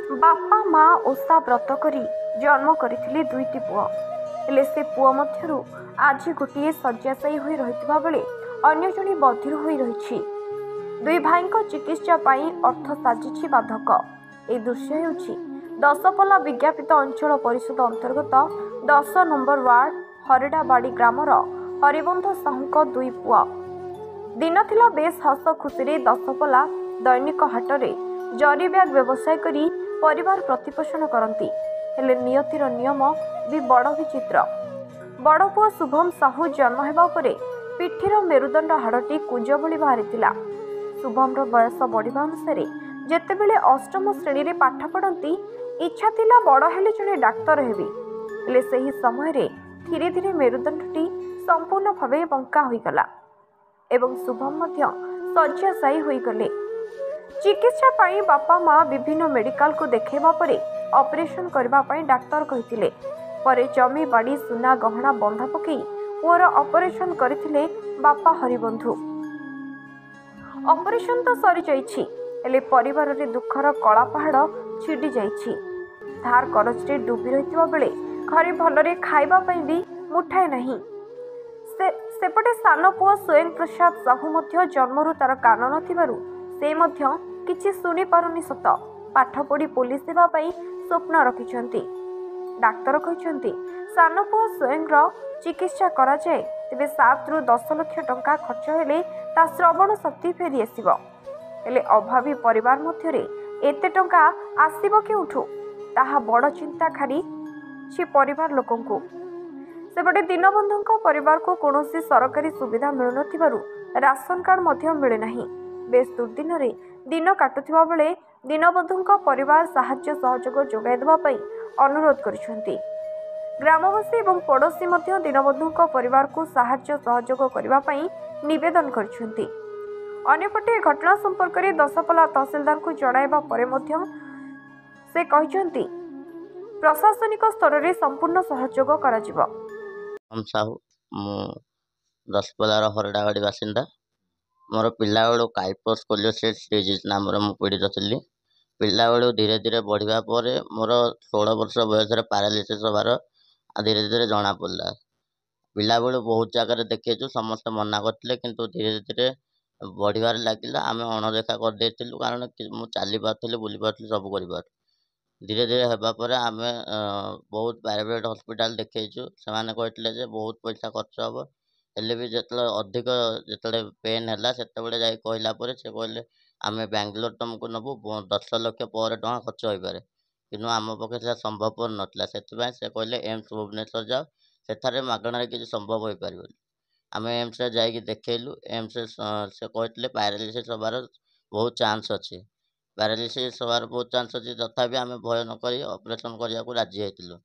बापा माँ ओषा व्रत करी जन्म करथिले दुईटी पुआ हेले से पुआ मध्यरु आज गोटे शय्याशायी होई रहितबा बेले अन्य जणे बधिर होई रहिछि। दुई भाईଙ୍କ चिकित्सा पाई अर्थ साजिछि बाधक। ए दृश्य हेउछि दशपल्ला विज्ञापित अंचल परिषद अंतर्गत 10 नंबर वार्ड हरिडाबाड़ी ग्रामर हरिबंध साहूଙ୍କ दुई पुआ। दिन थिला बेस हस खुशी दशपल्ला दैनिक हाटरे जरी ब्याग व्यवसाय करी परिवार प्रतिपोषण करती। हेले नियतिर नियम भी बड़ विचित्र। बड़ पुओ शुभम साहू जन्म हेबा परे पिठीर मेरुदंड हाड़टी कुंज भली बाहरिथिला। शुभमर बयस बढ़िबा अनुसारे जेतेबेले अष्टम श्रेणी रे पाठ पढ़ती इच्छा थिला बड़ हेले जणे डाक्तर हेबी। हेले सेही समय रे धीरे धीरे मेरुदंडटी संपूर्ण भावे बंका होईगला एवं शुभम मध्य शय्याशायी होईगले। चिकित्सा पाई बापा माँ विभिन्न मेडिकल को देखैबा परे ऑपरेशन करबा पाई डाक्टर कहिथिले। परे जमी बाड़ी सुना गहना बंधा पकई पुअर ऑपरेशन करथिले बापा हरिबंधु। ऑपरेशन तो सरी जाइछि हेले परिवार रे दुखर कला पहाड़ छिड़ी जाइछि। धार करज रे डूबी रहितबा बेले घरे भलरे खाइबा पाई भी मुठाए नहीं। सेपटे सान पुओ स्वयं प्रसाद साहू मध्य जन्मरु तार कान नथिबारु से मध्य किछि सुनी पारुनी सत पाठ पढ़ी पुलिस सेवा पाई स्वप्न रखिछंती। डाक्तर कहिछंती सान पुओ स्वयं चिकित्सा करा जाए तेबे 7 रु 10 लाख टंका खर्च हेले ता श्रवण शक्ति फेरी आसीबो। हेले अभावी परिवार मध्यरे एते टंका आसीबो केउठु ताहा बड़ चिंता खाली छि परिवार लोकंकु। सेपटे दीनबंधुଙ୍କ परिवार को कौनसी सरकारी सुविधा मिलुनथिबारु राशन कार्ड मध्य मिले नाही। बेस दुर्दिन रे दिन काटुथिबा बेले दीनबंधुଙ୍କ परिवार साहाय्य सहयोग जोगाई देबा पई अनुरोध करिसेंती। ग्रामवासी एवं पड़ोशी मध्य दीनबंधुଙ୍କ परिवार को साहाय्य सहयोग करबा पई निवेदन करिसेंती। अन्यपटे घटना संपर्क रे दशपल्ला तहसीलदार को जणाइबा परे मध्य से कहिसेंती प्रशासनिक स्तर रे संपूर्ण सहयोग कराजिबो। हम साहू मु दशपल्लार हरडाबाड़ी बासिंदा। मोर पिला बेलू काइपोस्कोलियोसिस डिजीज नाम मु पीड़ित थी। पिला बेलू धीरे धीरे बढ़िया पर मोर 16 वर्ष बयस पैरालिसिस होबार धीरे धीरे जना पड़ा। पिला बेलू बहुत जगह देखु समस्त मना करते किंतु धीरे धीरे बढ़िबार लगिला। आम अणदेखा करदेलु कारण मु चली पार्थी बुली पार्थी सब कर। धीरे धीरे होगा पर आम बहुत प्राइवेट हॉस्पिटल देखु से कहते बहुत पैसा खर्च हम हेल्ले भी जो अधिक जो पेन है से कहला से कहले आम बैंगलोर तुमको नबू 10 लाख पर टका खर्च हो पारे कि आम पक्षे से संभवपर नाला से कहले एम्स भुवनेश्वर जाओ से मागणार किसी संभव हो पार। आम एम्स जा देखलु एम्स से कहते पैरालिसिस होबार बहुत चांस अच्छे पैरालिसिस होबार बहुत चांस अच्छे तथापि आम भय नक ऑपरेशन करने को राजी होइतिलु।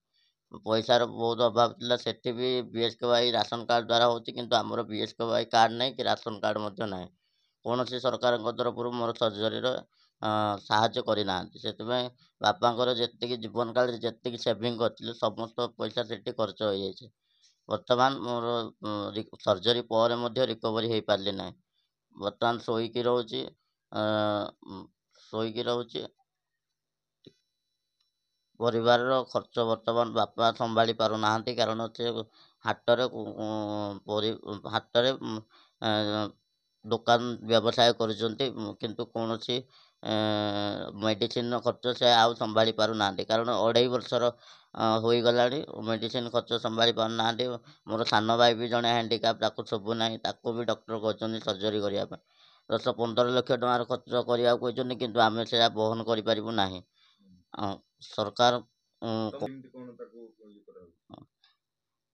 पैसार बहुत अभाव था सेठी भी बीएसकेवाई राशन कार्ड द्वारा होती किंतु आमर बीएसकेवाई कार्ड नहीं कि राशन कार्ड मध्य ना कौन सी सरकार तरफ मोर सर्जरी साहाय्य करना से बापा जी जीवन काल जी सेविंग कर समस्त पैसा से खर्च हो जाए। बर्तमान मोर सर्जरी पर रिकवरी हो पारे ना बर्तमान शोक रोचे परिवार खर्च बर्तमान बापा संभाली पारना कारण से हाटरे हाटरे दुकान व्यवसाय किंतु कौन सी मेडिसिन खर्च से आउ संभाली पारना कारण 2.5 वर्षर हो गला मेडिसिन खर्च संभाली पारना। मोर सान भाई भी जड़े हैंडिकाप सबू ना भी डॉक्टर कहते सर्जरी करने 10-15 लाख टकर खर्च करने कहते किंतु आम से बहन करना सरकार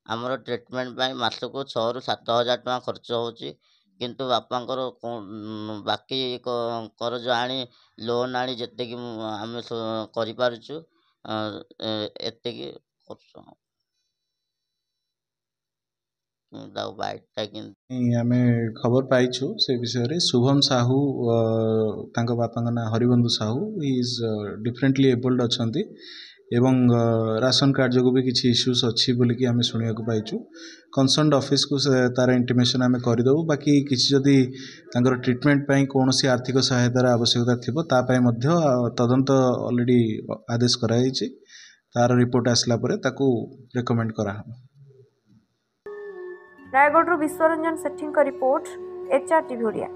आमर ट्रिटमेंट मासक 6 ରୁ 7 हजार टका खर्च होची किंतु बापांकर बाकी करज आनी लोन आनी जिते आम करूँ एति आमे खबर पाइछु से विषय रे शुभम साहू तांको बापा ना Haribandhu Sahu is differently abled अछंती ଏବଂ ରାସନ कार्ड जो भी किसी इश्यूज अच्छी बोलिकी आम शुणा पाइचु कनसर्न ऑफिस को तार इंटीमेशन आम करदेबू बाकी किसी जदि तांकर ट्रिटमेंट पाई कौन सी आर्थिक सहायतार आवश्यकता थी तापाई मध्य तदंत ऑलरेडी आदेश कराई तार रिपोर्ट आसला परे ताकू रेकमेंड करा रायगढ़ विश्वरंजन सेठी रिपोर्ट HR टीवी ओडिया।